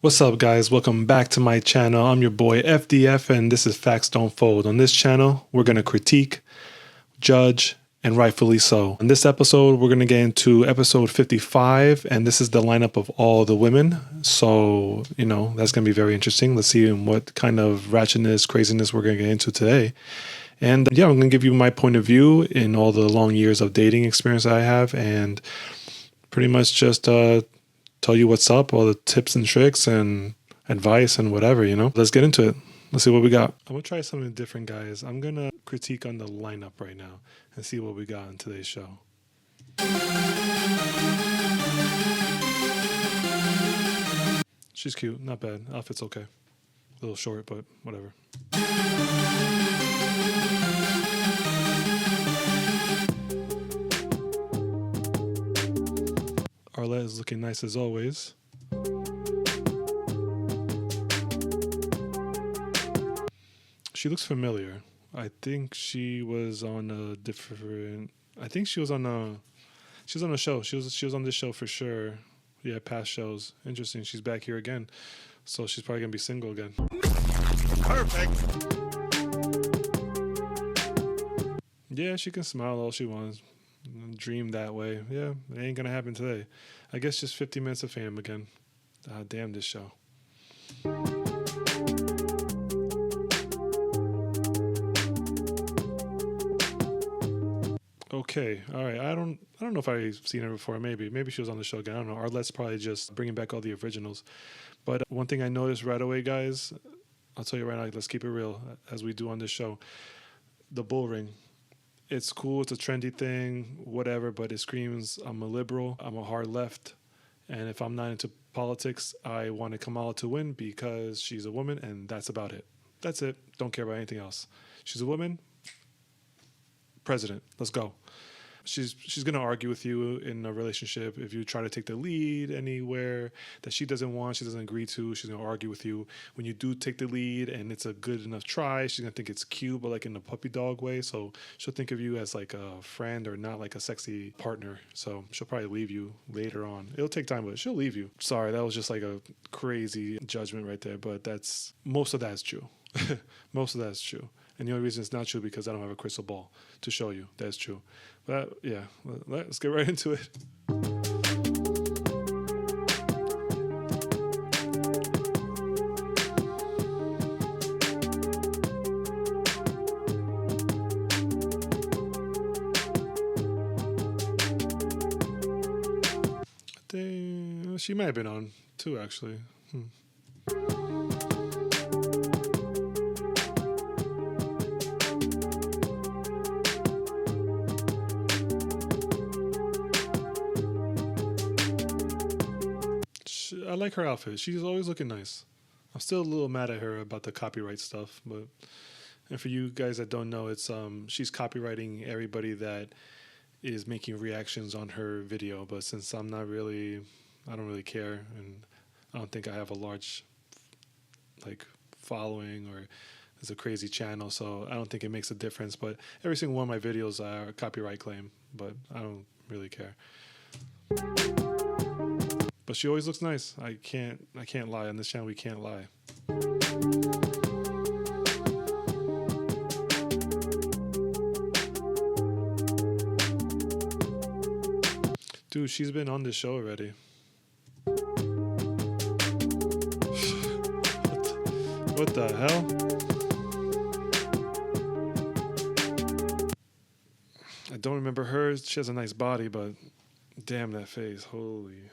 What's up, guys? Welcome back to my channel. I'm your boy FDF, and this is Facts Don't Fold. On this channel, we're going to critique, judge, and rightfully so. In this episode, we're going to get into episode 55, and this is the lineup of all the women. So, that's going to be very interesting. Let's see what kind of ratchetness, craziness we're going to get into today. And yeah, I'm going to give you my point of view in all the long years of dating experience I have, and pretty much just tell you what's up, all the tips and tricks and advice and whatever, Let's get into it. Let's see what we got. I'm going to try something different, guys. I'm going to critique on the lineup right now and see what we got in today's show. She's cute. Not bad. Outfit's okay. A little short, but whatever. Arlette is looking nice as always. She looks familiar. I think she was on a different. I think she was on a. She was on a show. She was on this show for sure. Yeah, past shows. Interesting. She's back here again, so she's probably gonna be single again. Perfect. Yeah, she can smile all she wants. Dream that way. Yeah, it ain't gonna happen today. I guess just 50 minutes of fame again. Damn this show. Okay, all right. I don't know if I've seen her before. Maybe she was on the show again. I don't know. Arlette's probably just bringing back all the originals. But one thing I noticed right away, guys, I'll tell you right now. Let's keep it real, as we do on this show. The bull ring. It's cool, it's a trendy thing, whatever, but it screams I'm a liberal, I'm a hard left, and if I'm not into politics, I want Kamala to win because she's a woman, and that's about it. That's it. Don't care about anything else. She's a woman, president. Let's go. She's going to argue with you in a relationship. If you try to take the lead anywhere that she doesn't want, she doesn't agree to, she's going to argue with you. When you do take the lead and it's a good enough try, she's going to think it's cute, but like in a puppy dog way. So she'll think of you as like a friend or not like a sexy partner. So she'll probably leave you later on. It'll take time, but she'll leave you. Sorry, that was just like a crazy judgment right there, but most of that's true. Most of that's true. And the only reason it's not true because I don't have a crystal ball to show you that's true. But yeah, let's get right into it. I think she might have been on too, actually. I like her outfit. She's always looking nice. I'm still a little mad at her about the copyright stuff, and for you guys that don't know, it's she's copywriting everybody that is making reactions on her video. But since I don't really care, and I don't think I have a large following or it's a crazy channel, so I don't think it makes a difference. But every single one of my videos are a copyright claim, but I don't really care. But she always looks nice. I can't lie. On this channel, we can't lie. Dude, she's been on this show already. What the hell? I don't remember her. She has a nice body, but damn that face. Holy.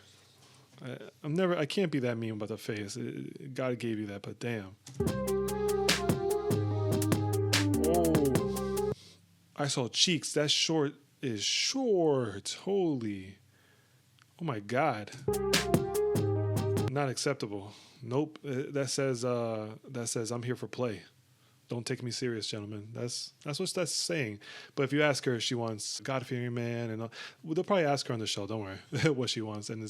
I can't be that mean about the face. God gave you that, but damn. Oh, I saw cheeks. That short is short. Holy. Oh my God. Not acceptable. Nope. That says I'm here for play. Don't take me serious, gentlemen. That's what that's saying. But if you ask her, she wants God-fearing man, and they'll probably ask her on the show. Don't worry, what she wants, and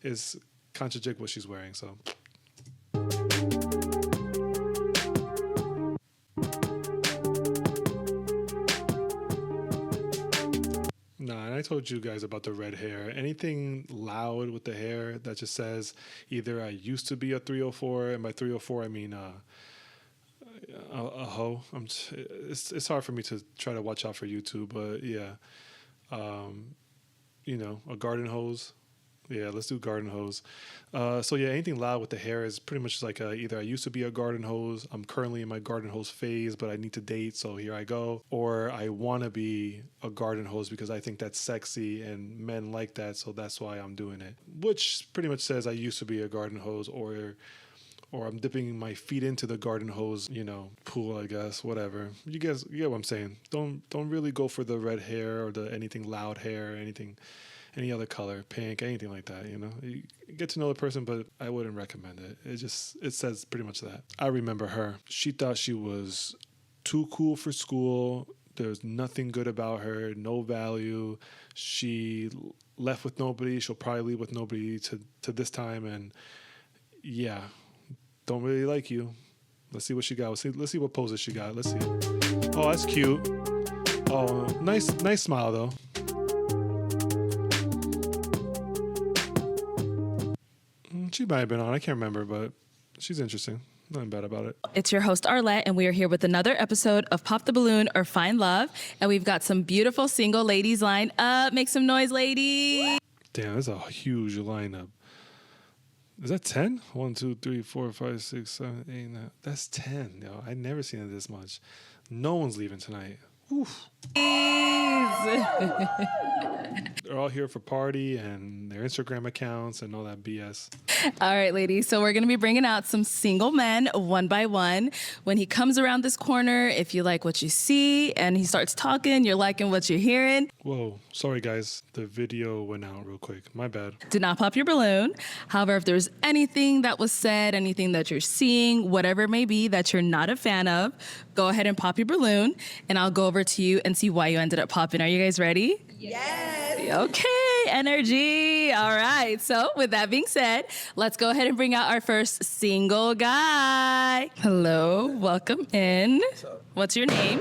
is contradict what she's wearing. So. Nah, and told you guys about the red hair. Anything loud with the hair that just says either I used to be a 304, and by 304 I mean a hoe. It's hard for me to try to watch out for YouTube, but yeah, a garden hose. Yeah, let's do garden hose. So yeah, anything loud with the hair is pretty much like either I used to be a garden hose, I'm currently in my garden hose phase, but I need to date, so here I go. Or I want to be a garden hose because I think that's sexy and men like that, so that's why I'm doing it. Which pretty much says I used to be a garden hose, or I'm dipping my feet into the garden hose, pool, I guess, whatever. You get what I'm saying. Don't really go for the red hair or the anything loud hair, any other color, pink, anything like that, You get to know the person, but I wouldn't recommend it. It says pretty much that. I remember her. She thought she was too cool for school. There's nothing good about her, no value. She left with nobody. She'll probably leave with nobody to this time, and yeah, don't really like you. Let's see what she got. Let's see what poses she got. Let's see. Oh, that's cute. Oh, nice smile though. She might have been on. I can't remember, but she's interesting. Nothing bad about it. It's your host, Arlette, and we are here with another episode of Pop the Balloon or Find Love. And we've got some beautiful single ladies lined up. Make some noise, ladies. Damn, that's a huge lineup. Is that 10? 1, 2, 3, 4, 5, 6, 7, 8, 9. That's 10, yo. I never seen it this much. No one's leaving tonight. Oof. They're all here for party and their Instagram accounts and all that BS. All right, ladies. So we're going to be bringing out some single men one by one. When he comes around this corner, if you like what you see and he starts talking, you're liking what you're hearing. Whoa. Sorry, guys. The video went out real quick. My bad. Do not pop your balloon. However, if there's anything that was said, anything that you're seeing, whatever it may be that you're not a fan of, go ahead and pop your balloon and I'll go over to you and see why you ended up popping. Are you guys ready? Yes. Okay, energy. All right. So with that being said, let's go ahead and bring out our first single guy. Hello, welcome in. What's your name?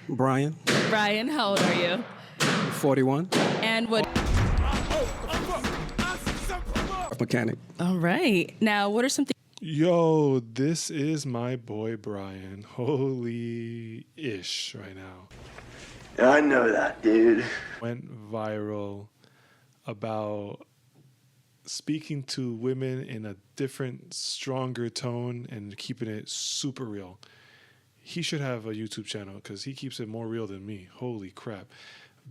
Brian, Brian, how old are you? 41, And what? mechanic. All right. Now, what are some things? Yo, this is my boy Brian. Holy ish right now. I know that, dude. Went viral about speaking to women in a different, stronger tone and keeping it super real. He should have a YouTube channel because he keeps it more real than me. Holy crap.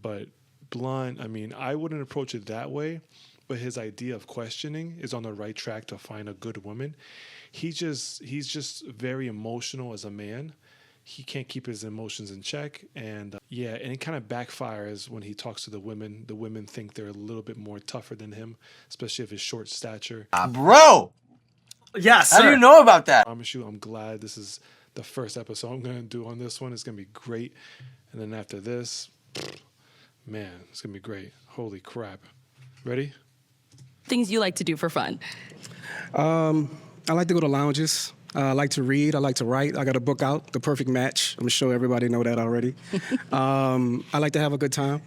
But blunt, I wouldn't approach it that way, but his idea of questioning is on the right track to find a good woman. He's just very emotional as a man. He can't keep his emotions in check, and and it kind of backfires when he talks to the women. The women think they're a little bit more tougher than him, especially if his short stature. Bro! Yes, How do you know about that? I promise you, I'm glad this is the first episode I'm going to do on this one. It's going to be great. And then after this, man, it's going to be great. Holy crap. Ready? Things you like to do for fun? I like to go to lounges. I like to read. I like to write. I got a book out, The Perfect Match. I'm sure everybody know that already. I like to have a good time.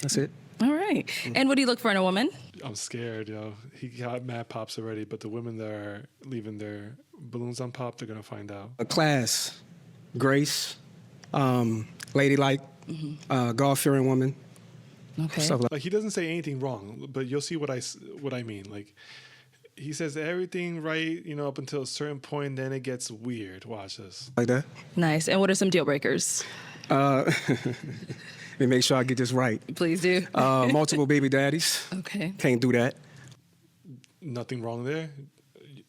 That's it. All right. And what do you look for in a woman? I'm scared, yo. He got mad pops already, but the women that are leaving their balloons unpopped, they're going to find out. A class, grace, ladylike, God-fearing woman. Okay. Stuff Like, he doesn't say anything wrong, but you'll see what I mean. Like, he says everything right, up until a certain point, then it gets weird. Watch this. like that. Nice. And what are some deal breakers? Let me make sure I get this right. Please do. Multiple baby daddies. Okay. Can't do that. Nothing wrong there.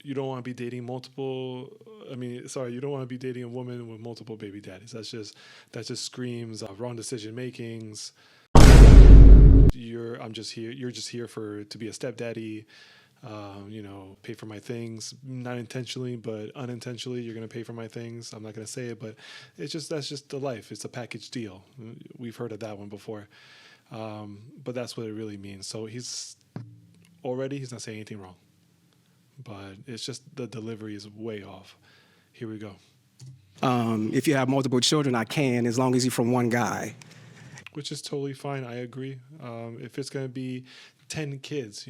You don't want to be dating multiple. You don't want to be dating a woman with multiple baby daddies. That just screams wrong decision makings. You're just here to be a stepdaddy. Pay for my things, not intentionally, but unintentionally, you're going to pay for my things. I'm not going to say it, but that's just the life. It's a package deal. We've heard of that one before. But that's what it really means. So he's not saying anything wrong, but it's just the delivery is way off. Here we go. If you have multiple children, I can, as long as you're from one guy. which is totally fine. I agree. If it's going to be 10 kids,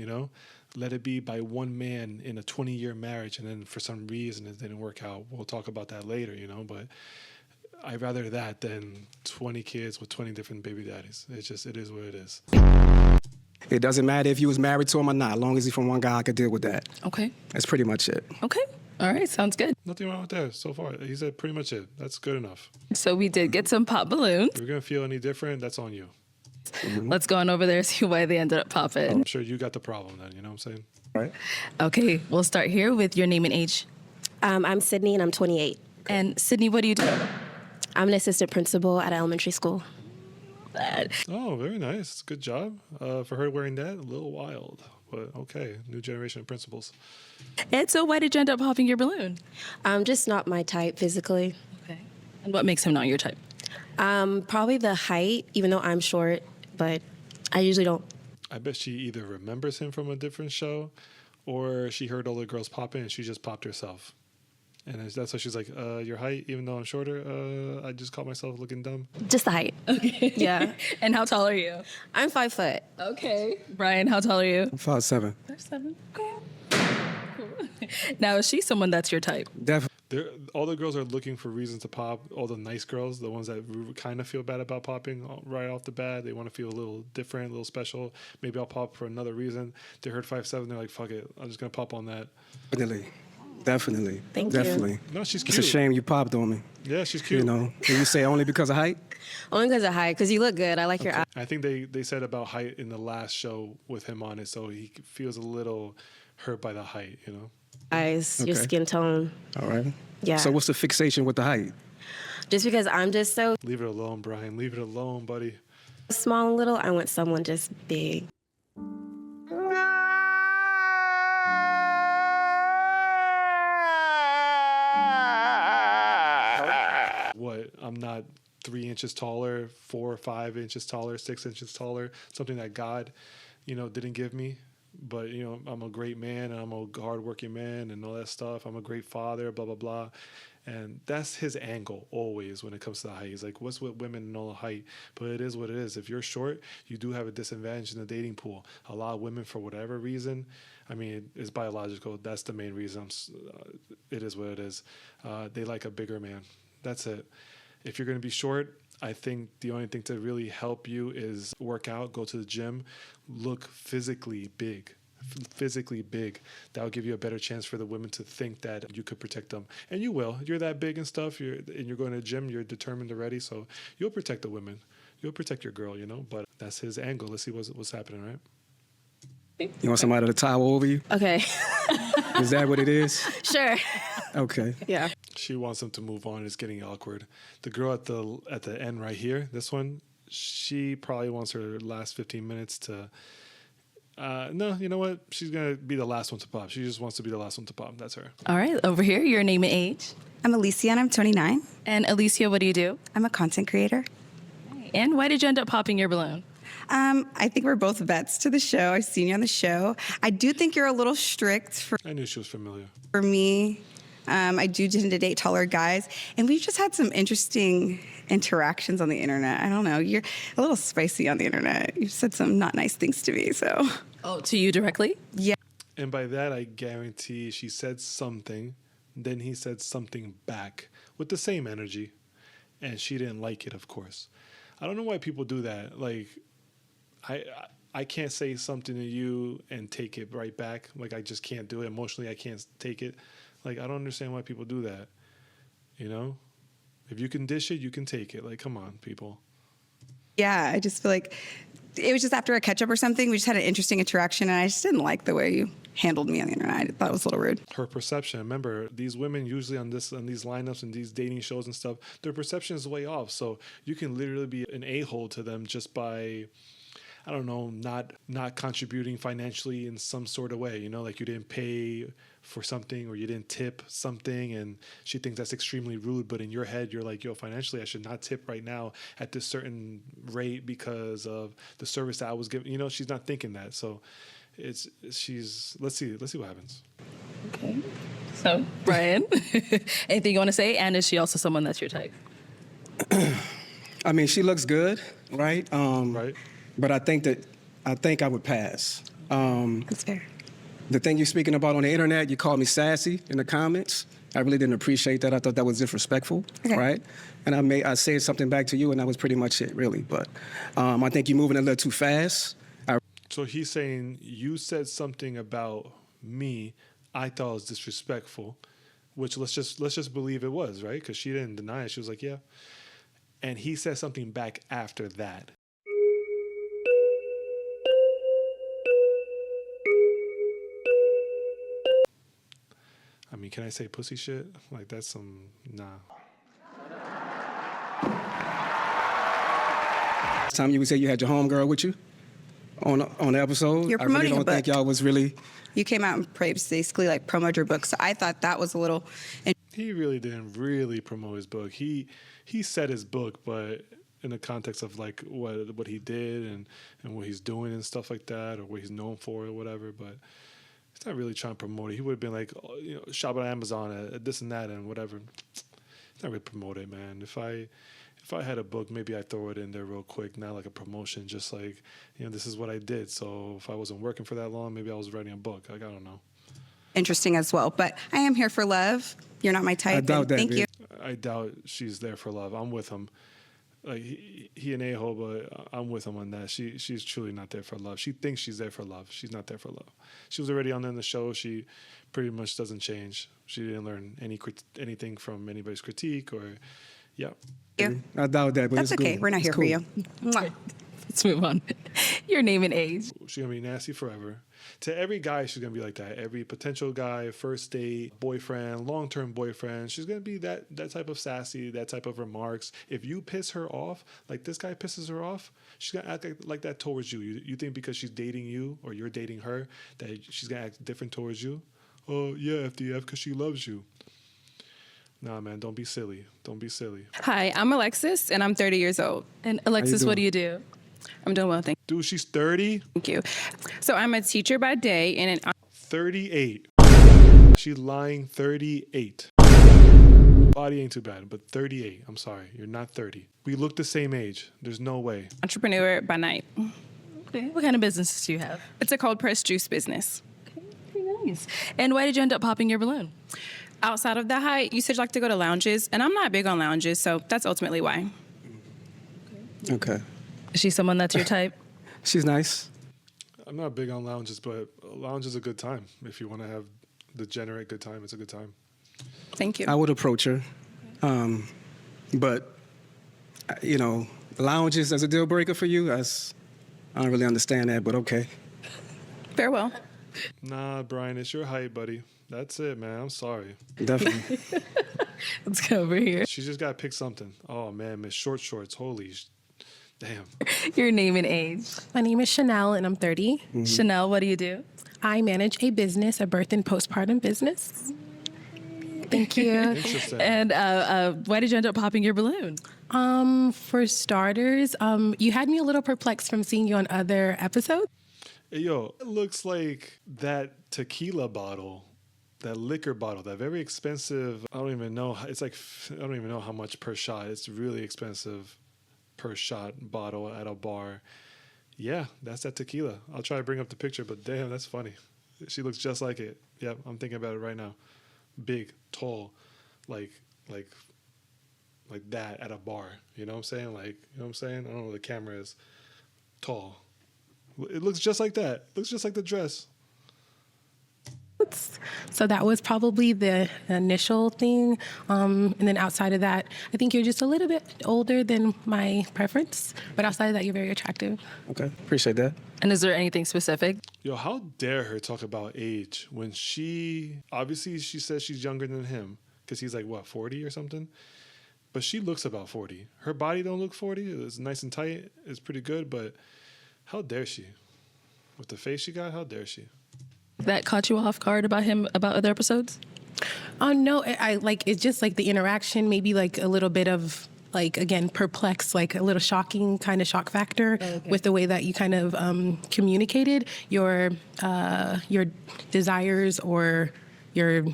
let it be by one man in a 20-year marriage, and then for some reason it didn't work out. We'll talk about that later, but I'd rather that than 20 kids with 20 different baby daddies. It is what it is. It doesn't matter if you was married to him or not. As long as he's from one guy, I could deal with that. Okay. That's pretty much it. Okay. All right. Sounds good. Nothing wrong with that so far. He said pretty much it. That's good enough. So we did get some pop balloons. If you're going to feel any different, that's on you. Let's go on over there and see why they ended up popping. I'm sure you got the problem then, you know what I'm saying? Right. Okay. We'll start here with your name and age. I'm Sydney, and I'm 28. And Sydney, what do you do? I'm an assistant principal at an elementary school. Oh, very nice. Good job. For her wearing that, a little wild. But okay, new generation of principals. And so why did you end up popping your balloon? Just not my type physically. Okay. And what makes him not your type? Probably the height, even though I'm short, but I usually don't. I bet she either remembers him from a different show or she heard all the girls popping and she just popped herself. And that's why she's like, your height, even though I'm shorter, I just caught myself looking dumb. Just the height. Okay. Yeah. And how tall are you? I'm 5 foot. Okay. Brian, how tall are you? 5'7". 5'7". Okay. Cool. Now, is she someone that's your type? Definitely. All the girls are looking for reasons to pop. All the nice girls, the ones that kind of feel bad about popping right off the bat, they want to feel a little different, a little special. Maybe I'll pop for another reason. They heard 5'7", they're like, fuck it, I'm just going to pop on that. Definitely. Thank you. Definitely. No, she's It's cute. a shame you popped on me. Yeah, she's cute. And you say only because of height? Only because of height, because you look good. I like your eyes. I think they said about height in the last show with him on it, so he feels a little hurt by the height, Your Okay. skin tone. All right. Yeah. So what's the fixation with the height? Just because I'm just so Leave it alone, Brian. Leave it alone, buddy. small and little, I want someone just big. What? I'm not 3 inches taller, 4 or 5 inches taller, 6 inches taller, something that God, didn't give me. But, I'm a great man and I'm a hardworking man and all that stuff. I'm a great father, blah, blah, blah. And that's his angle always when it comes to the height. He's like, what's with women and all the height? But it is what it is. If you're short, you do have a disadvantage in the dating pool. A lot of women, for whatever reason, I mean, it's biological. That's the main reason. It is what it is. They like a bigger man. That's it. If you're going to be short, I think the only thing to really help you is work out, go to the gym, look physically big. That will give you a better chance for the women to think that you could protect them. And you will. You're that big and stuff. You're going to the gym. You're determined already. So you'll protect the women. You'll protect your girl, But that's his angle. Let's see what's happening, right? You want somebody to towel over you? Okay. Is that what it is? Sure. Okay. Yeah. She wants him to move on. It's getting awkward. The girl at the end right here, this one, she probably wants her last 15 minutes to... no, you know what? She's going to be the last one to pop. She just wants to be the last one to pop. That's her. All right. Over here, your name and age. I'm Alicia and I'm 29. And Alicia, what do you do? I'm a content creator. And why did you end up popping your balloon? I think we're both vets to the show. I've seen you on the show. I do think you're a little strict for I knew she was familiar. me. I do tend to date taller guys. And we've just had some interesting interactions on the internet. I don't know. You're a little spicy on the internet. You've said some not nice things to me, so. Oh, to you directly? Yeah. And by that, I guarantee she said something, then he said something back with the same energy, and she didn't like it, of course. I don't know why people do that. Like, I can't say something to you and take it right back. Like, I just can't do it. Emotionally, I can't take it. Like, I don't understand why people do that. If you can dish it, you can take it. Like, come on, people. Yeah, I just feel like it was just after a catch-up or something. We just had an interesting interaction, and I just didn't like the way you handled me on the internet. I thought it was a little rude. Her perception. Remember, these women usually on these lineups and these dating shows and stuff, their perception is way off. So you can literally be an a-hole to them just by, I don't know, not contributing financially in some sort of way. Like you didn't pay for something or you didn't tip something, and she thinks that's extremely rude. But in your head, you're like, yo, financially, I should not tip right now at this certain rate because of the service that I was giving. She's not thinking that. So let's see what happens. Okay. So, Brian, anything you want to say? And is she also someone that's your type? I mean, she looks good. right? Right. But I think I would pass. That's fair. The thing you're speaking about on the internet, you called me sassy in the comments. I really didn't appreciate that. I thought that was disrespectful, Okay. right? And I said something back to you, and that was pretty much it, really. But I think you're moving a little too fast. So he's saying you said something about me I thought was disrespectful, which let's just believe it was, right? Because she didn't deny it. She was like, yeah. And he said something back after that. I mean, can I say pussy shit? Like, that's some, nah. Time you would say you had your homegirl with you on the episode. You're I really promoting a don't think book. y'all was really. You came out and basically like promoted your book, so I thought that was a little. He really didn't really promote his book. He said his book, but in the context of like what he did and what he's doing and stuff like that, or what he's known for or whatever. But he's not really trying to promote it. He would have been like, oh, you know, shop on Amazon at this and that and whatever. He's not really promote it, man. If I had a book, maybe I'd throw it in there real quick, not like a promotion, just like, you know, this is what I did. So if I wasn't working for that long, maybe I was writing a book. Like, I don't know. Interesting as well, but I am here for love. You're not my type. I doubt that. Thank you. I doubt she's there for love. I'm with him. Like he an a-hole, but I'm with him on that. She's truly not there for love. She thinks she's there for love. She's not there for love. She was already on in the show. She pretty much doesn't change. She didn't learn anything from anybody's critique or, yeah. I doubt that, but That's it's okay. cool. We're not It's here cool. for you. Mwah. Let's move on. Your name and age. She's gonna be nasty forever. To every guy, she's gonna be like that. Every potential guy, first date, boyfriend, long-term boyfriend, she's gonna be that type of sassy, that type of remarks. If you piss her off, like this guy pisses her off, she's gonna act like that towards you. You think because she's dating you or you're dating her that she's gonna act different towards you? Oh yeah, FDF, because she loves you. Nah, man, don't be silly. Don't be silly. Hi, I'm Alexis, and I'm 30 years old. And Alexis, what do doing? you do? I'm doing well, thank Dude, she's 30? you. So I'm a teacher by day, and an 38. She's lying 38. Body ain't too bad, but 38. I'm sorry, you're not 30. We look the same age. There's no way. entrepreneur by night. Okay. What kind of businesses do you have? It's a cold pressed juice business. Okay, very nice. And why did you end up popping your balloon? Outside of the height, you said you like to go to lounges, and I'm not big on lounges, so that's ultimately why. Okay. Is she someone that's your type? She's nice. I'm not big on lounges, but a lounge is a good time. If you want to have the generate good time, it's a good time. Thank you. I would approach her. But, you know, lounges as a deal breaker for you, I don't really understand that, but okay. Farewell. Nah, Brian, it's your height, buddy. That's it, man. I'm sorry. Definitely. Let's go over here. She just got to pick something. Oh, man, Miss Short Shorts. Holy damn. Your name and age. My name is Chanel, and I'm 30. Chanel, what do you do? I manage a business, a birth and postpartum business. Thank you. Interesting. And why did you end up popping your balloon? For starters, you had me a little perplexed from seeing you on other episodes. Hey, yo, it looks like that tequila bottle, that liquor bottle, that very expensive. I don't even know. It's like, I don't even know how much per shot. It's really expensive per shot bottle at a bar. Yeah, that's that tequila. I'll try to bring up the picture, but damn, that's funny. She looks just like it. Yep, I'm thinking about it right now. Big, tall, like that at a bar. You know what I'm saying? Like, you know what I'm saying? I don't know where the camera is. Tall. It looks just like that. Looks just like the dress. So that was probably the initial thing. And then outside of that, I think you're just a little bit older than my preference. But outside of that, you're very attractive. Okay, appreciate that. And is there anything specific? Yo, how dare her talk about age when obviously she says she's younger than him because he's like, what, 40 or something? But she looks about 40. Her body don't look 40. It's nice and tight. It's pretty good, but how dare she? With the face she got, how dare she? That caught you off guard about him, about other episodes? Oh, no, I like, it's just like the interaction, maybe like a little bit of like, again, perplexed, like a little shocking kind of shock factor with the way that you kind of communicated your desires or your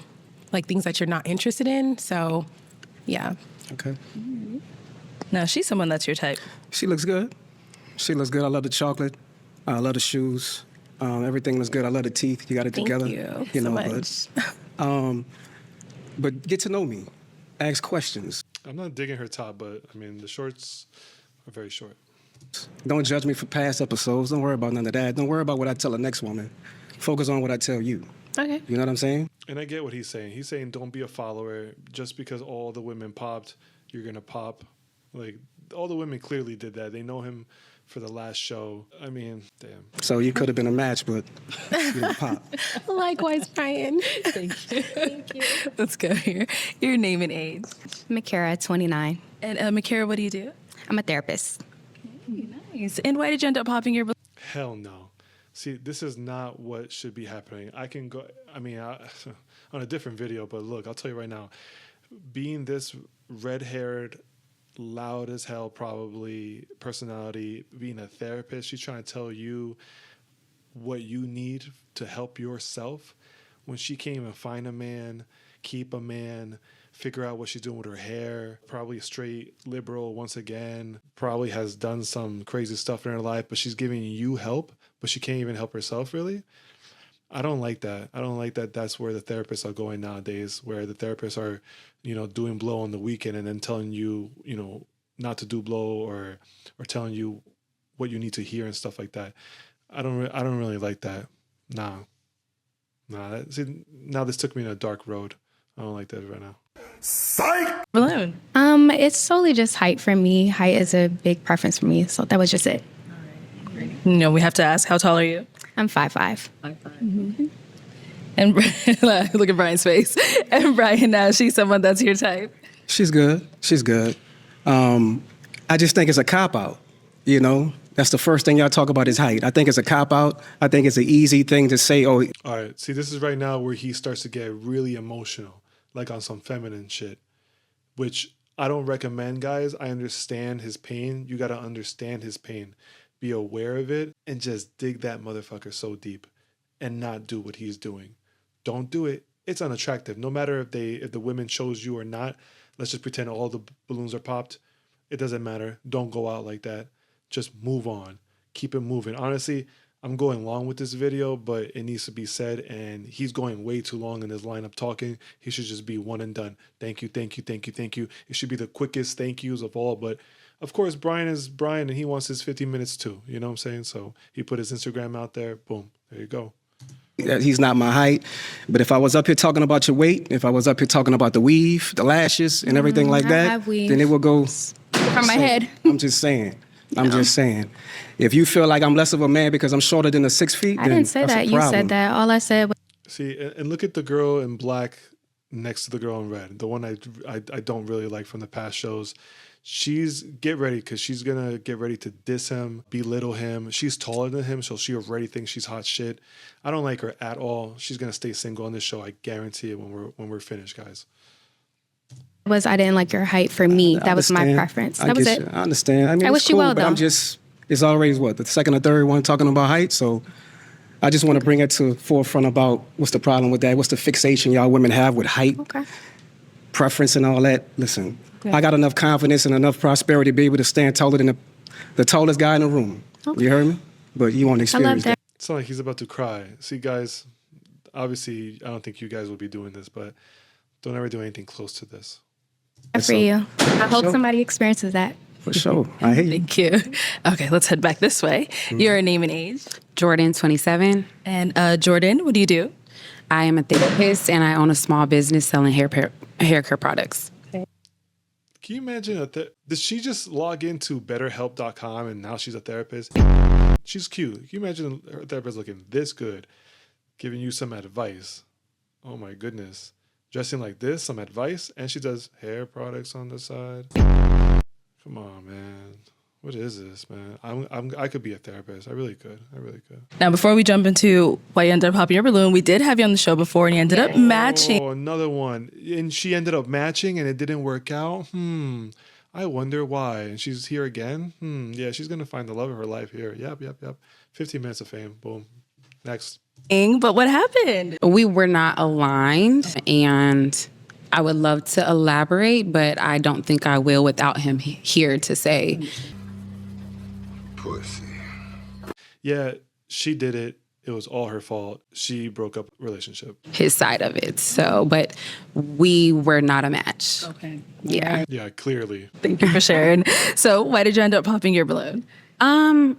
like things that you're not interested in. So, yeah. Okay. No, she's someone that's your type. She looks good. She looks good. I love the chocolate. I love the shoes. Everything looks good. I love the teeth. You got it Thank together. you so much. But get to know me. Ask questions. I'm not digging her top, but I mean, the shorts are very short. Don't judge me for past episodes. Don't worry about none of that. Don't worry about what I tell the next woman. Focus on what I tell you. Okay. You know what I'm saying? And I get what he's saying. He's saying don't be a follower. Just because all the women popped, you're going to pop. Like, all the women clearly did that. They know him for the last show. I mean, damn. So you could have been a match, but you didn't pop. Likewise, Brian. Thank you. Thank you. Let's go here. Your name and age. Makara, 29. And Makara, what do you do? I'm a therapist. Nice. And why did you end up popping your balloon? Hell no. See, this is not what should be happening. I can go, on a different video, but look, I'll tell you right now, being this red-haired, loud as hell probably personality, being a therapist, she's trying to tell you what you need to help yourself. When she can't even find a man, keep a man, figure out what she's doing with her hair, probably a straight liberal once again, probably has done some crazy stuff in her life, but she's giving you help, but she can't even help herself really. I don't like that. I don't like that that's where the therapists are going nowadays, where the therapists are, doing blow on the weekend and then telling you, not to do blow or telling you what you need to hear and stuff like that. I don't really like that. Nah. See, now this took me in a dark road. I don't like that right now. Psych! Balloon. It's solely just height for me. Height is a big preference for me, so that was just it. No, we have to ask, how tall are you? I'm 5'5". 5'5". Mm-hmm. And look at Brian's face. And Brian, now she's someone that's your type. She's good. She's good. I just think it's a cop-out, That's the first thing y'all talk about is height. I think it's a cop-out. I think it's an easy thing to say, oh. All right. See, this is right now where he starts to get really emotional, like on some feminine shit, which I don't recommend, guys. I understand his pain. You got to understand his pain. Be aware of it and just dig that motherfucker so deep and not do what he's doing. Don't do it. It's unattractive. No matter if the women chose you or not, let's just pretend all the balloons are popped. It doesn't matter. Don't go out like that. Just move on. Keep it moving. Honestly, I'm going long with this video, but it needs to be said, and he's going way too long in his lineup talking. He should just be one and done. Thank you, thank you, thank you, thank you. It should be the quickest thank yous of all, but of course, Brian is Brian, and he wants his 50 minutes too. You know what I'm saying? So he put his Instagram out there. Boom. There you go. He's not my height, but if I was up here talking about your weight, if I was up here talking about the weave, the lashes, and everything like that, then it will go from my head. I'm just saying. I'm just saying. If you feel like I'm less of a man because I'm shorter than the 6 feet, I didn't say that. You said that. All I said was. See, and look at the girl in black next to the girl in red. The one I don't really like from the past shows. Get ready, because she's going to get ready to diss him, belittle him. She's taller than him, so she already thinks she's hot shit. I don't like her at all. She's going to stay single on this show. I guarantee it when we're finished, guys. I didn't like your height for me. That was my preference. That was it. I understand. I wish you well, but though. It's always the second or third one talking about height, so I just want to bring it to the forefront about what's the problem with that, what's the fixation y'all women have with height, preference and all that. Listen. Yeah. I got enough confidence and enough prosperity to be able to stand taller than the tallest guy in the room. Okay. You heard me? But you want to experience that. It's not like he's about to cry. See, guys, obviously, I don't think you guys will be doing this, but don't ever do anything close to this. For you. I hope somebody experiences that. For sure. I hate Thank you. Okay, let's head back this way. Your name and age? Jordan, 27. And Jordan, what do you do? I am a therapist, and I own a small business selling hair care products. Can you imagine did she just log into betterhelp.com and now she's a therapist? She's cute. Can you imagine her therapist looking this good, giving you some advice? Oh my goodness. Dressing like this, some advice, and she does hair products on the side. Come on, man. What is this, man? I could be a therapist. I really could. Now, before we jump into why you ended up popping your balloon, we did have you on the show before, and you ended up matching. Oh, another one. And she ended up matching, and it didn't work out. I wonder why. And she's here again. Yeah, she's going to find the love of her life here. Yep. 15 minutes of fame. Boom. Next. But what happened? We were not aligned, and I would love to elaborate, but I don't think I will without him here to say. pussy. Yeah, she did it. It was all her fault. She broke up relationship. His side of it. So, but we were not a match. Okay. Yeah. Yeah, clearly. Thank you for sharing. So why did you end up popping your balloon?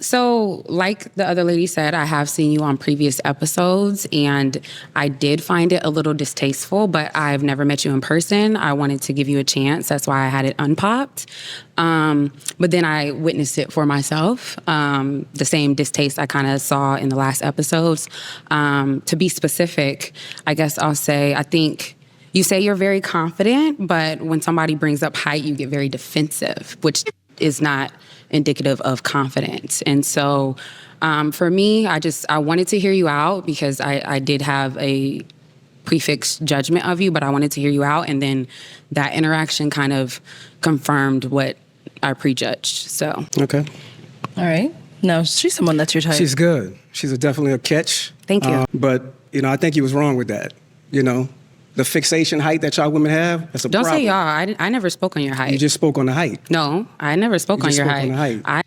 So like the other lady said, I have seen you on previous episodes and I did find it a little distasteful, but I've never met you in person. I wanted to give you a chance. That's why I had it unpopped. But then I witnessed it for myself. The same distaste I kind of saw in the last episodes. To be specific, I guess I'll say, I think you say you're very confident, but when somebody brings up height, you get very defensive, which is not indicative of confidence. And so for me, I wanted to hear you out because I did have a prefixed judgment of you, but I wanted to hear you out. And then that interaction kind of confirmed what I prejudged. So. Okay. All right. No, she's someone that's your type. She's good. She's definitely a catch. Thank you. But, I think you was wrong with that. The fixation height that y'all women have, that's a Don't problem. say y'all. I never spoke on your height. You just spoke on the height. No, I never spoke on your height. On the height. I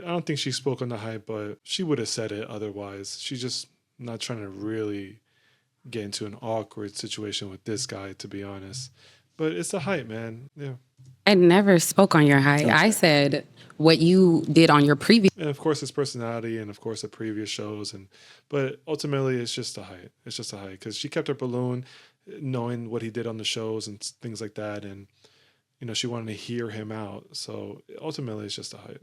don't think she spoke on the height, but she would have said it otherwise. She's just not trying to really get into an awkward situation with this guy, to be honest. But it's the height, man. Yeah. I never spoke on your height. Okay. I said what you did on your previous. And of course, his personality, and of course, the previous shows, but ultimately, it's just the height. It's just the height because she kept her balloon, knowing what he did on the shows and things like that, and she wanted to hear him out. So ultimately, it's just the height.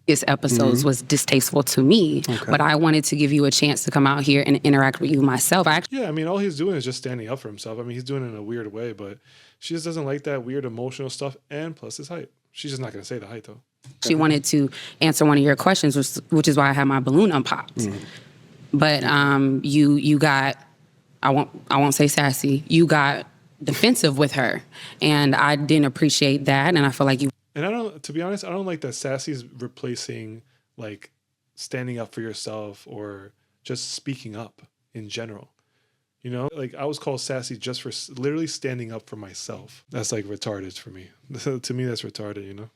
His episodes was distasteful to me, but I wanted to give you a chance to come out here and interact with you myself. All he's doing is just standing up for himself. He's doing it in a weird way, but she just doesn't like that weird emotional stuff, and plus his height. She's just not going to say the height, though. She wanted to answer one of your questions, which is why I had my balloon unpopped. But you got, I won't say sassy. You got defensive with her, and I didn't appreciate that. And I feel like you. And to be honest, I don't like that sassy's replacing like standing up for yourself or just speaking up in general. Like I was called sassy just for literally standing up for myself. That's like retarded for me. To me, that's retarded.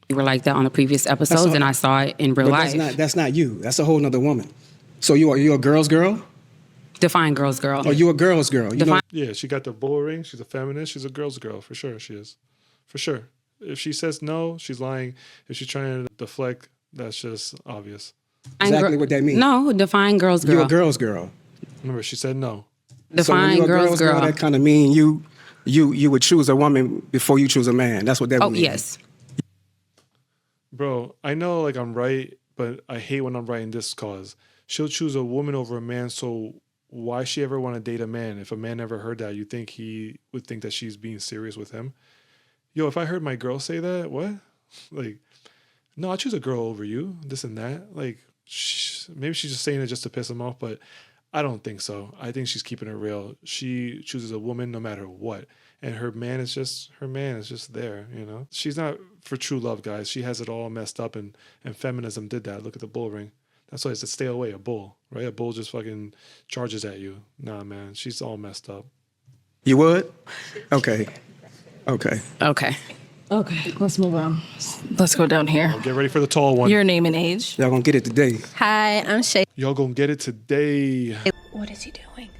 You were like that on the previous episodes, and I saw it in real life. That's not you. That's a whole nother woman. So you a girl's girl? Define girl's girl. Or you a girl's girl? Yeah, she got the bull ring. She's a feminist. She's a girl's girl for sure. She is, for sure. If she says no, she's lying. If she's trying to deflect, that's just obvious. Exactly what that means. No, define girl's girl. You're a girl's girl. Remember, she said no. Define girl's girl. That kind of mean you would choose a woman before you choose a man. That's what that would mean. Yes. Bro, I know like I'm right, but I hate when I'm right in this cause. She'll choose a woman over a man, so why she ever want to date a man? If a man ever heard that, you think he would think that she's being serious with him? Yo, if I heard my girl say that, what? Like, no, I choose a girl over you, this and that. Like, maybe she's just saying it just to piss him off, but I don't think so. I think she's keeping it real. She chooses a woman no matter what. And her man is just there, She's not for true love, guys. She has it all messed up, and feminism did that. Look at the bull ring. That's why it's to stay away, a bull, right? A bull just fucking charges at you. Nah, man, she's all messed up. You would? Okay. Let's move on. Let's go down here. Get ready for the tall one. Your name and age. Y'all gonna get it today. Hi, I'm Shaky. Y'all gonna get it today. What is he doing?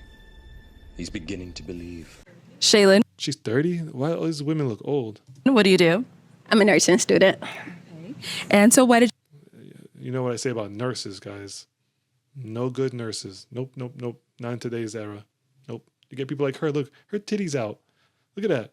He's beginning to believe. Shaylin, She's 30? Why all these women look old? what do you do? I'm a nursing student. And so why did You know what I say about nurses, guys. No good nurses. Nope. Not in today's era. Nope. You get people like her. Look, her titties out. Look at that.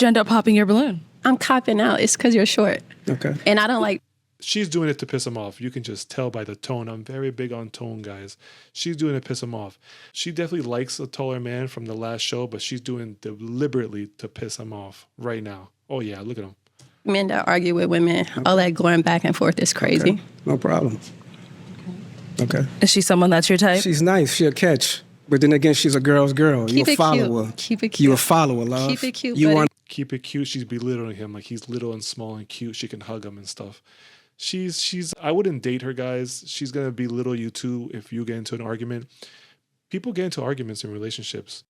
you end up popping your balloon? I'm copping out. It's because you're short. Okay. And I don't like. She's doing it to piss him off. You can just tell by the tone. I'm very big on tone, guys. She's doing it to piss him off. She definitely likes a taller man from the last show, but she's doing deliberately to piss him off right now. Oh, yeah, look at him. Men that argue with women, all that going back and forth is crazy. Okay. No problem. Okay. Is she someone that's your type? She's nice. She'll catch. But then again, she's a girl's girl. Keep You a it follower. cute. Keep it cute. You a follower, love. Keep it cute, You buddy. want Keep it cute. She's belittling him like he's little and small and cute. She can hug him and stuff. She's I wouldn't date her, guys. She's going to belittle you too if you get into an argument. People get into arguments in relationships.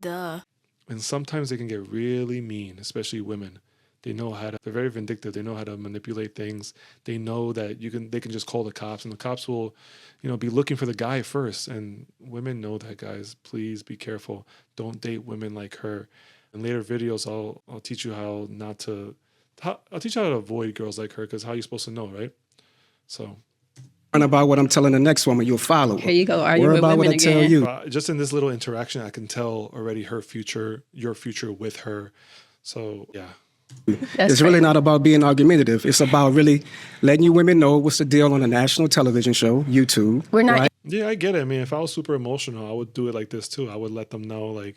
Duh. And sometimes they can get really mean, especially women. They know how to. They're very vindictive. They know how to manipulate things. They know that they can just call the cops, and the cops will, be looking for the guy first. And women know that, guys. Please be careful. Don't date women like her. In later videos, I'll teach you how not to. I'll teach you how to avoid girls like her, because how you supposed to know, right? So. About what I'm telling the next woman, you'll follow her. Here you go. Are you Worry with about what women I tell again? you. Just in this little interaction, I can tell already your future with her. So yeah. It's really not about being argumentative. It's about really letting you women know what's the deal on a national television show, YouTube. We're not. Right? Yeah, I get it. I mean, if I was super emotional, I would do it like this too. I would let them know, like,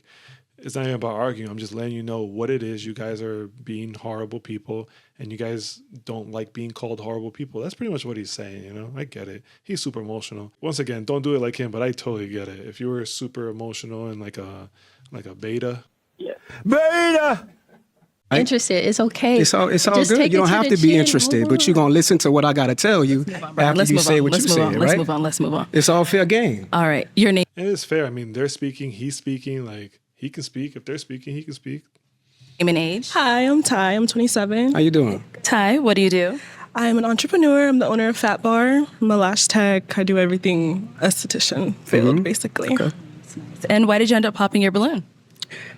it's not even about arguing. I'm just letting you know what it is. You guys are being horrible people, and you guys don't like being called horrible people. That's pretty much what he's saying, I get it. He's super emotional. Once again, don't do it like him, but I totally get it. If you were super emotional and like a beta. Yeah. Beta! Interested. It's okay. It's all Just good. take You it don't to have the to be chin. interested, Move but you're going to listen to what I got to tell you after Let's you move say on. what Let's you move said, on. right? Let's move on. It's all fair game. All right. Your name. And it's fair. I mean, they're speaking, he's speaking. Like, he can speak. If they're speaking, he can speak. Name and age. Hi, I'm Ty. I'm 27. How you doing? Ty, what do you do? I'm an entrepreneur. I'm the owner of Fat Bar. I'm a lash tech. I do everything esthetician field, basically. Okay. And why did you end up popping your balloon?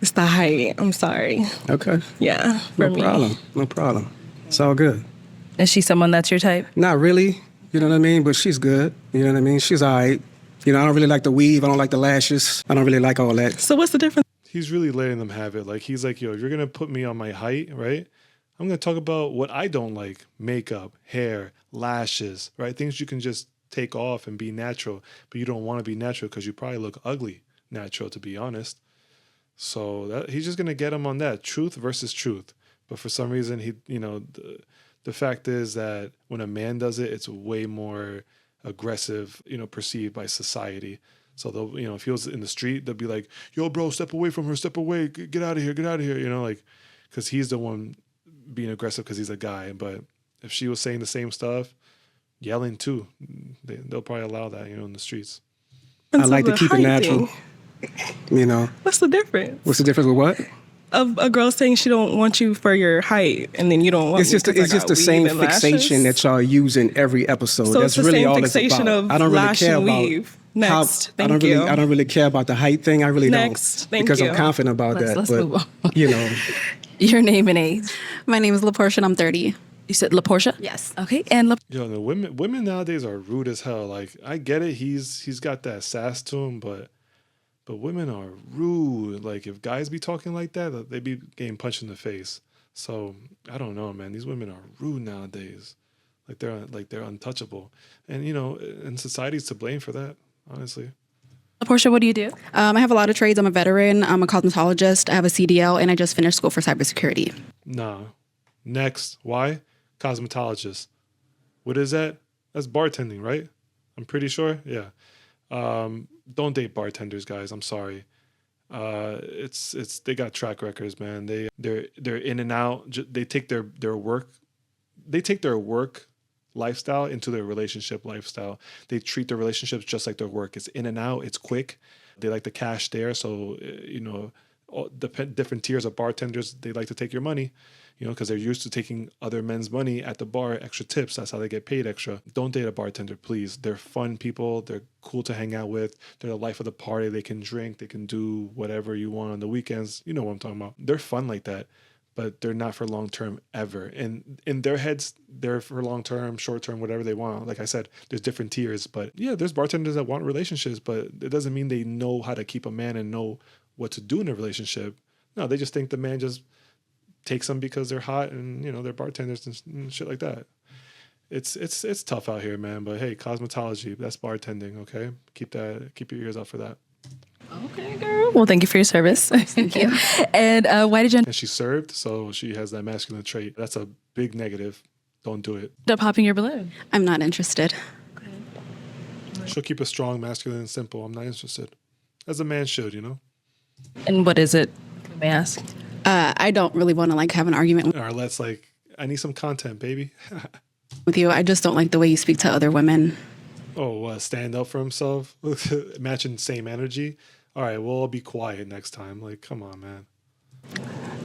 It's the height. I'm sorry. Okay. Yeah, for me. No problem. It's all good. Is she someone that's your type? Not really, you know what I mean? But she's good, you know what I mean? She's all right. I don't really like the weave. I don't like the lashes. I don't really like all that. So what's the difference? He's really letting them have it. Like, he's like, yo, if you're going to put me on my height, right? I'm going to talk about what I don't like. Makeup, hair, lashes, right? Things you can just take off and be natural. But you don't want to be natural because you probably look ugly natural, to be honest. So he's just going to get him on that. Truth versus truth. But for some reason, the fact is that when a man does it, it's way more aggressive, perceived by society. So they'll, if he was in the street, they'll be like, yo, bro, step away from her, step away, get out of here, because he's the one being aggressive because he's a guy. But if she was saying the same stuff, yelling too, they'll probably allow that, in the streets. I like to keep it natural. What's the difference? What's the difference with what? Of a girl saying she don't want you for your height, and then you don't want. It's just the same fixation that y'all use in every episode. So That's it's the really same all it's fixation about. of I don't really lash care and about weave. Next, I don't really care about the height thing. I really Next, don't, thank because you. I'm confident about Let's that. move on. But Your name and age. My name is LaPortia and I'm 30. You said LaPortia? Yes. Okay. And Yo, the women nowadays are rude as hell. Like, I get it. He's got that sass to him, but women are rude. Like, if guys be talking like that, they be getting punched in the face. So I don't know, man. These women are rude nowadays. Like they're untouchable, and and society's to blame for that. Honestly. LaPortia, what do you do? I have a lot of trades. I'm a veteran. I'm a cosmetologist. I have a CDL, and I just finished school for cybersecurity. Nah. Next. Why? Cosmetologist. What is that? That's bartending, right? I'm pretty sure. Yeah. Don't date bartenders, guys. I'm sorry. It's they got track records, man. They're in and out. They take their work. They take their work lifestyle into their relationship lifestyle. They treat their relationships just like their work. It's in and out. It's quick. They like the cash there. So all the different tiers of bartenders, they like to take your money, because they're used to taking other men's money at the bar, extra tips. That's how they get paid extra. Don't date a bartender, please. They're fun people. They're cool to hang out with. They're the life of the party. They can drink. They can do whatever you want on the weekends. You know what I'm talking about. They're fun like that, but they're not for long term ever. And in their heads, they're for long term, short term, whatever they want. Like I said, there's different tiers. But yeah, there's bartenders that want relationships, but it doesn't mean they know how to keep a man and know what to do in a relationship. No, they just think the man just takes them because they're hot and they're bartenders and shit like that. It's tough out here, man. But hey, cosmetology, that's bartending. Okay, keep your ears out for that. Okay, girl. Well, thank you for your service. Thank you. And why did you end And she served, so she has that masculine trait. That's a big negative. Don't do it. up popping your balloon? I'm not interested. She'll keep it strong, masculine, and simple. I'm not interested. As a man should, And what is it? May I ask? I don't really want to have an argument Or let's I need some content, baby. with you. I just don't like the way you speak to other women. Oh, stand up for himself? Matching same energy? All right, well, I'll be quiet next time. Like, come on, man.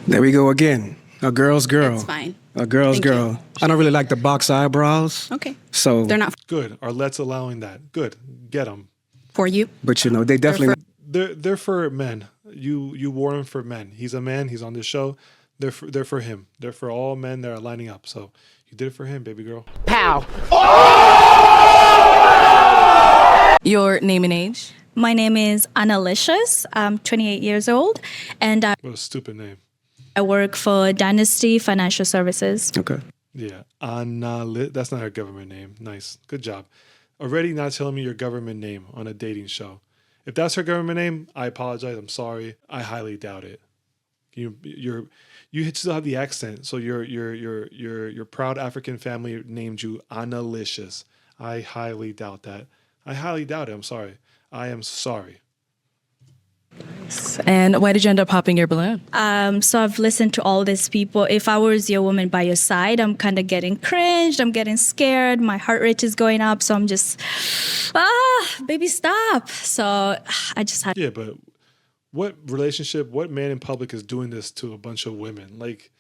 There we go again. A girl's girl. It's fine. A girl's Thank girl. you. I don't really like the box eyebrows. Okay. So They're not Good. Arlette's allowing that. Good. Get them. for you. But you know, they definitely. They're for men. You wore them for men. He's a man. He's on the show. They're for him. They're for all men that are lining up. So you did it for him, baby girl. Pow. Your name and age? My name is Annalicious. I'm 28 years old, and What a stupid name. I work for Dynasty Financial Services. Okay. Yeah. That's not her government name. Nice. Good job. Already not telling me your government name on a dating show. If that's her government name, I apologize. I'm sorry. I highly doubt it. You still have the accent, so your proud African family named you Annalicious. I highly doubt that. I highly doubt it. I'm sorry. I am sorry. And why did you end up popping your balloon? So I've listened to all these people. If I was your woman by your side, I'm kind of getting cringed. I'm getting scared. My heart rate is going up. So I'm just, baby, stop. So I just had. Yeah, but what relationship, what man in public is doing this to a bunch of women? Like,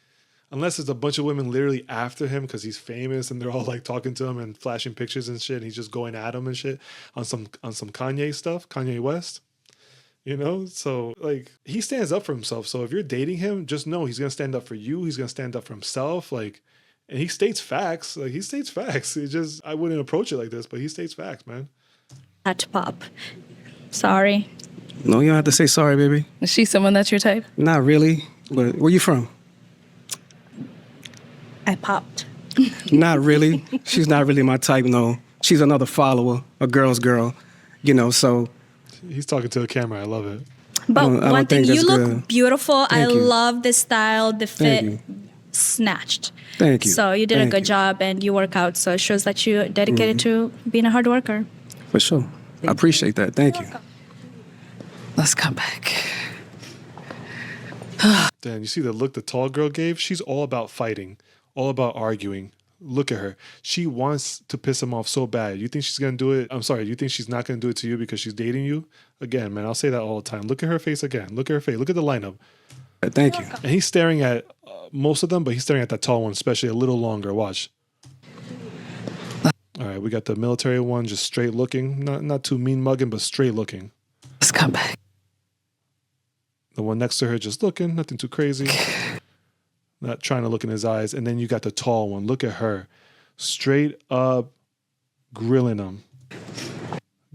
unless it's a bunch of women literally after him because he's famous and they're all like talking to him and flashing pictures and shit, and he's just going at him and shit on some Kanye stuff, Kanye West. You know, so like he stands up for himself. So if you're dating him, just know he's gonna stand up for you. He's gonna stand up for himself. Like, and he states facts. Like he states facts. It just I wouldn't approach it like this, but he states facts, man. Had to pop. Sorry. No, you don't have to say sorry, baby. Is she someone that's your type? Not really. But where you from? I popped. Not really. She's not really my type. No, she's another follower, a girl's girl. You know, so. He's talking to the camera. I love it. But one thing, you look good. beautiful. I Thank you. love the style, the fit. Thank Snatched. Thank you. So you did a Thank good you. job, and you work out. So it shows that you're dedicated to being a hard worker. For sure. I appreciate that. Thank you. Let's come back. Dan, you see the look the tall girl gave? She's all about fighting, all about arguing. Look at her. She wants to piss him off so bad. You think she's going to do it? I'm sorry. You think she's not going to do it to you because she's dating you? Again, man, I'll say that all the time. Look at her face again. Look at her face. Look at the lineup. Thank you. And he's staring at most of them, but he's staring at that tall one, especially a little longer. Watch. All right, we got the military one, just straight looking. Not too mean mugging, but straight looking. Let's come back. The one next to her just looking, nothing too crazy. Not trying to look in his eyes. And then you got the tall one. Look at her. Straight up grilling him.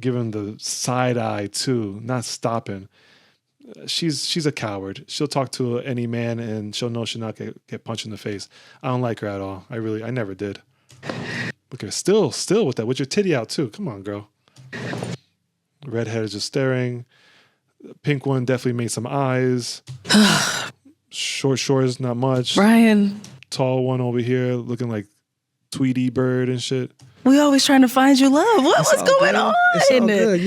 Giving the side eye too. Not stopping. She's a coward. She'll talk to any man and she'll know she'll not get punched in the face. I don't like her at all. I never did. Look at her. Still with that. With your titty out too. Come on, girl. Redhead is just staring. Pink one definitely made some eyes. Short shorts, not much. Brian. Tall one over here looking like Tweety Bird and shit. We always trying to find you love. What's going on? It's all good.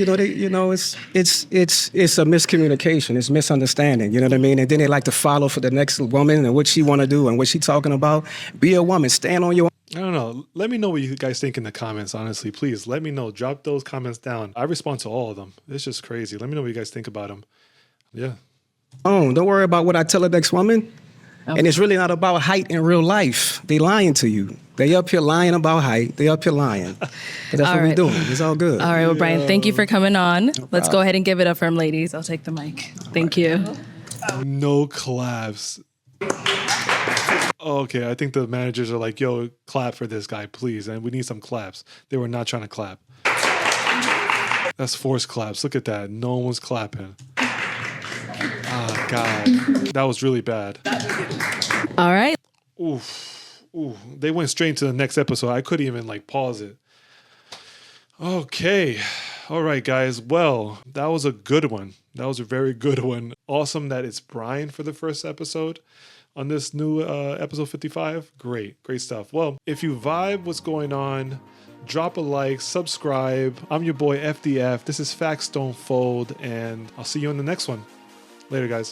It's a miscommunication. It's misunderstanding. You know what I mean? And then they like to follow for the next woman and what she want to do and what she talking about. Be a woman. Stand on your. I don't know. Let me know what you guys think in the comments, honestly. Please, let me know. Drop those comments down. I respond to all of them. It's just crazy. Let me know what you guys think about them. Yeah. Oh, don't worry about what I tell the next woman. Okay. And it's really not about height in real life. They lying to you. They up here lying about height. They up here lying. But that's what we're doing. It's all good. All right, well, Brian, thank you for coming on. Let's go ahead and give it up for him, ladies. I'll take the mic. Thank you. No claps. Okay, I think the managers are like, yo, clap for this guy, please. And we need some claps. They were not trying to clap. That's forced claps. Look at that. No one was clapping. Oh, God. That was really bad. All right. Oof. Ooh. They went straight into the next episode. I couldn't even pause it. Okay. All right, guys. Well, that was a good one. That was a very good one. Awesome that it's Brian for the first episode on this new episode 55. Great stuff. Well, if you vibe what's going on, drop a like, subscribe. I'm your boy FDF. This is Facts Don't Fold, and I'll see you in the next one. Later, guys.